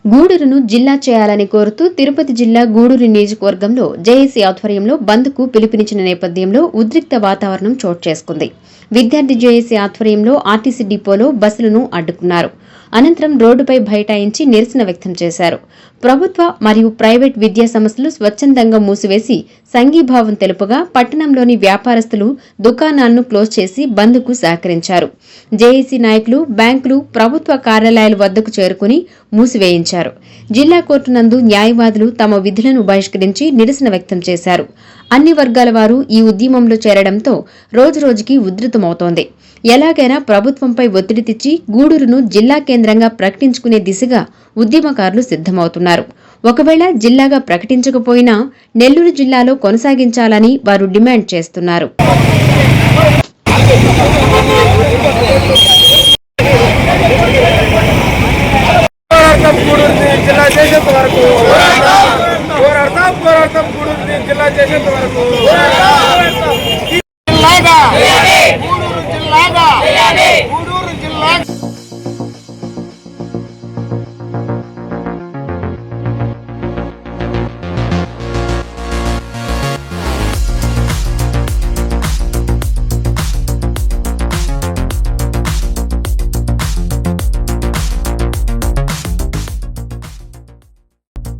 గూడూరును జిల్లా చేయాలని కోరుతూ తిరుపతి జిల్లా గూడూరు నియోజకవర్గంలో జేఏసీ ఆధ్వర్యంలో బంద్కు పిలుపునిచ్చిన నేపథ్యంలో ఉద్రిక్త వాతావరణం చోటు చేసుకుంది. విద్యార్థి జేఏసీ ఆధ్వర్యంలో ఆర్టీసీ డిపోలో బస్సులను అడ్డుకున్నారు. అనంతరం రోడ్డుపై బైఠాయించి నిరసన వ్యక్తం చేశారు. ప్రభుత్వ మరియు ప్రైవేట్ విద్యా సంస్థలు స్వచ్ఛందంగా మూసివేసి సంఘీభావం తెలుపగా పట్టణంలోని వ్యాపారస్తులు దుకాణాలను క్లోజ్ చేసి బంద్కు సహకరించారు. జేఏసీ నాయకులు బ్యాంకులు ప్రభుత్వ కార్యాలయాల వద్దకు చేరుకుని మూసివేయించారు. జిల్లా కోర్టు నందు న్యాయవాదులు తమ విధులను బహిష్కరించి నిరసన వ్యక్తం చేశారు. అన్ని వర్గాల వారు ఈ ఉద్యమంలో చేరడంతో రోజురోజుకి ఉధృతమవుతోంది. ఎలాగైనా ప్రభుత్వంపై ఒత్తిడి తెచ్చి గూడూరును జిల్లా కేంద్రంగా ప్రకటించుకునే దిశగా ఉద్యమకారులు సిద్దమవుతున్నారు. ఒకవేళ జిల్లాగా ప్రకటించకపోయినా నెల్లూరు జిల్లాలో కొనసాగించాలని వారు డిమాండ్ చేస్తున్నారు. జిల్లా